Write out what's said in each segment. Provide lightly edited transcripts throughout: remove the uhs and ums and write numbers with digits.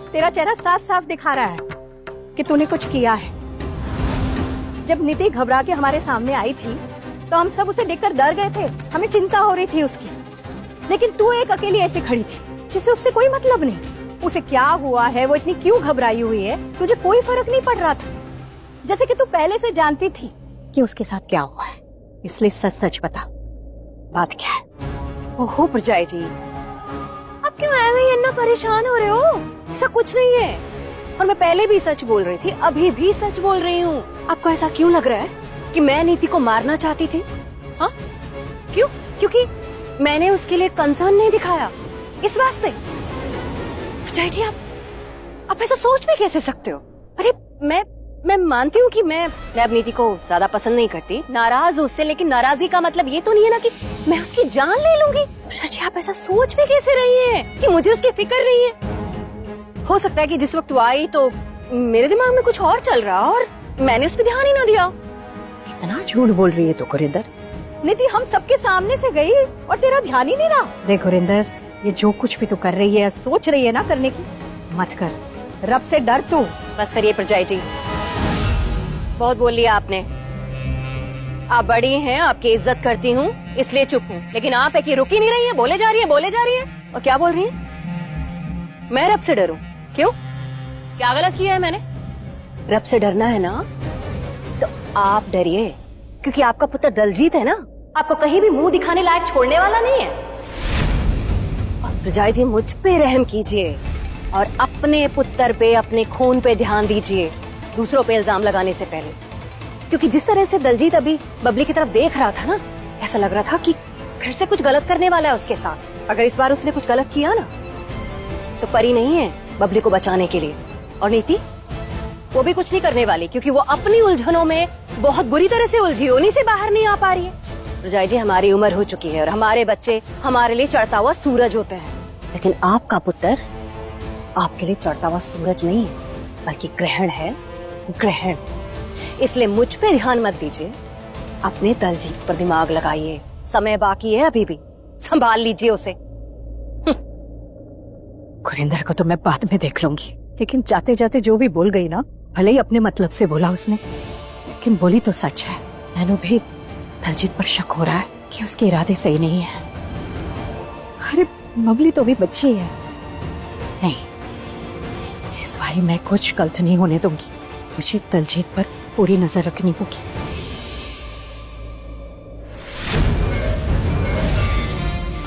तेरा चेहरा साफ साफ दिखा रहा है कि तूने कुछ किया है। जब निधि घबरा के हमारे सामने आई थी तो हम सब उसे देखकर डर गए थे, हमें चिंता हो रही थी उसकी। लेकिन तू एक अकेली ऐसे खड़ी थी जिससे उससे कोई मतलब नहीं। उसे क्या हुआ है, वो इतनी क्यों घबराई हुई है, तुझे कोई फर्क नहीं पड़ रहा था। जैसे कि तू पहले से जानती थी कि उसके साथ क्या हुआ है। इसलिए सच सच बता, बात क्या है? ओहो प्रजाई जी, आप क्यों ऐसे इतना परेशान हो रहे हो? ऐसा कुछ नहीं है। और मैं पहले भी सच बोल रही थी, अभी भी सच बोल रही हूँ। आपको ऐसा क्यों लग रहा है कि मैं नीति को मारना चाहती थी? हाँ, क्यों? क्योंकि मैंने उसके लिए कंसर्न नहीं दिखाया, इस वास्ते। प्रजाई जी, आप ऐसा सोच भी कैसे सकते हो? अरे मैं मानती हूँ कि मैं अब नीति को ज्यादा पसंद नहीं करती, नाराज हूँ उससे, लेकिन नाराजगी का मतलब ये तो नहीं है ना कि मैं उसकी जान ले लूंगी। शची, आप ऐसा सोच भी कैसे रही हैं कि मुझे उसकी फिक्र नहीं है? हो सकता है कि जिस वक्त वो आई तो मेरे दिमाग में कुछ और चल रहा और मैंने उस पर ध्यान ही ना दिया। कितना झूठ बोल रही है तो गुरिंदर। निधि हम सबके सामने से गई और तेरा ध्यान ही नहीं रहा। देख गुरिंदर, ये जो कुछ भी तू कर रही है, सोच रही है ना करने की, मत कर। रब से डर तू। बस करिए प्रजाई जी, बहुत बोल लिया आपने। आप बड़ी हैं, आपकी इज्जत करती हूँ इसलिए चुप हूँ, लेकिन आप है कि रुक ही नहीं रही है, बोले जा रही है। और क्या बोल रही है? मैं रब से डरूं? क्यों? क्या गलत किया है मैंने? रब से डरना है ना तो आप डरिए, क्योंकि आपका पुत्र दलजीत है ना, आपको कहीं भी मुंह दिखाने लायक छोड़ने वाला नहीं है। और प्रजाई जी, मुझ पे रहम कीजिए और अपने पुत्र पे, अपने खून पे ध्यान दीजिए, दूसरों पे इल्जाम लगाने से पहले। क्योंकि जिस तरह से दलजीत अभी बबली की तरफ देख रहा था ना, ऐसा लग रहा था कि फिर से कुछ गलत करने वाला है उसके साथ। अगर इस बार उसने कुछ गलत किया ना तो परी नहीं है बबली को बचाने के लिए, और नीति वो भी कुछ नहीं करने वाली, क्योंकि वो अपनी उलझनों में बहुत बुरी तरह से उलझी, उन्हीं से बाहर नहीं आ पा रही है। प्रजाई जी, हमारी उम्र हो चुकी है और हमारे बच्चे हमारे लिए चढ़ता हुआ सूरज होते हैं, लेकिन आपका पुत्र आपके लिए चढ़ता हुआ सूरज नहीं है, बल्कि ग्रहण है, ग्रहण। इसलिए मुझ पे ध्यान मत दीजिए, अपने दलजीत पर दिमाग लगाइए। समय बाकी है अभी भी, संभाल लीजिए उसे। गुरिंदर को तो मैं बाद में देख लूंगी, लेकिन जाते जाते जो भी बोल गई ना, भले ही अपने मतलब से बोला उसने, लेकिन बोली तो सच है। मैंने भी दलजीत पर शक हो रहा है कि उसके इरादे सही नहीं है। अरे बबली तो भी बच्ची है। नहीं, इस बारी मैं कुछ गलत नहीं होने दूंगी। मुझे दलजीत पर पूरी नजर रखनी होगी।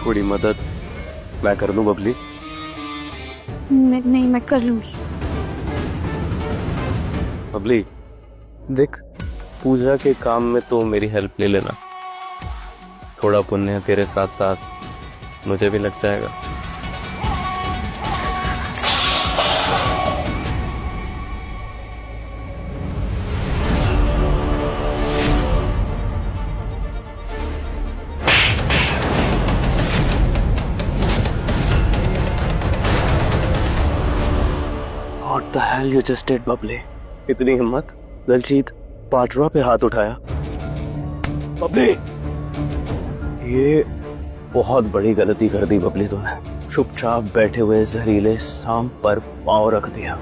थोड़ी मदद मैं कर दूं बबली? नहीं, मैं कर लूंगी। बबली देख, पूजा के काम में तो मेरी हेल्प ले लेना, थोड़ा पुण्य तेरे साथ साथ मुझे भी लग जाएगा। What the hell you just did, Babli? इतनी हिम्मत? दलजीत पाटरा पे हाथ उठाया। बबली, ये बहुत बड़ी गलती कर दी बबली तूने। चुपचाप बैठे हुए जहरीले सांप पर पांव रख दिया।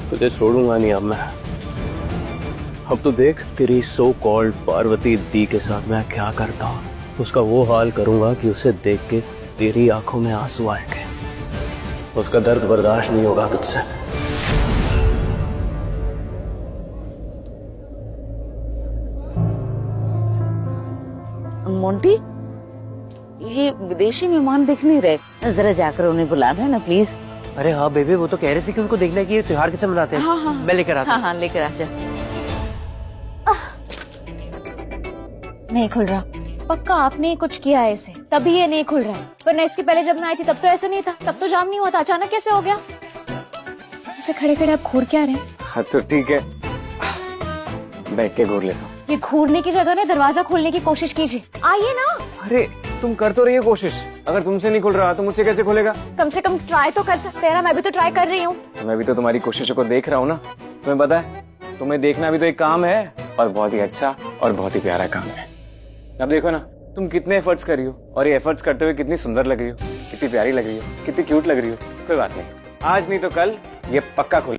तुझे छोड़ूंगा नहीं अब मैं। अब तो देख तेरी सो कॉल्ड पार्वती दी के साथ मैं क्या करता हूँ। उसका वो हाल करूंगा कि उसे देख के तेरी आंखों में आंसू आएंगे। उसका दर्द बर्दाश्त नहीं होगा तुझसे। मोंटी, ये विदेशी मेहमान दिख नहीं रहे, जरा जाकर उन्हें बुलाना है ना प्लीज। अरे हाँ बेबी, वो तो कह रहे थे कि उनको देखना है कि ये त्योहार कैसे मनाते हैं। हाँ, मैं लेकर आता हूँ। हाँ, लेकर आ जा। नहीं खुल रहा। पक्का आपने कुछ किया है इसे, तभी ये नहीं खुल रहा है। वरना इसके पहले जब मैं आई थी तब तो ऐसा नहीं था, तब तो जाम नहीं हुआ था। अचानक कैसे हो गया? ऐसे खड़े खड़े आप घूर क्या रहे? हाँ तो ठीक है, बैठ के घूर लेता हूँ। ये घूरने की जगह ना दरवाजा खोलने की कोशिश कीजिए। आइए ना। अरे तुम कर तो रही हो कोशिश, अगर तुमसे नहीं खुल रहा तो मुझसे कैसे खुलेगा? कम से कम ट्राई तो कर सकते हैं ना। मैं भी तो ट्राई कर रही हूँ। मैं भी तो तुम्हारी कोशिशों को देख रहा हूँ ना। तुम्हें पता है, तुम्हें देखना भी तो एक काम है, और बहुत ही अच्छा और बहुत ही प्यारा काम है। अब देखो ना, तुम कितने एफर्ट्स कर रही हो, और ये एफर्ट्स करते हुए कितनी सुंदर लग रही हो, कितनी प्यारी लग रही हो, कितनी क्यूट लग रही हो। कोई बात नहीं, आज नहीं तो कल ये पक्का खुल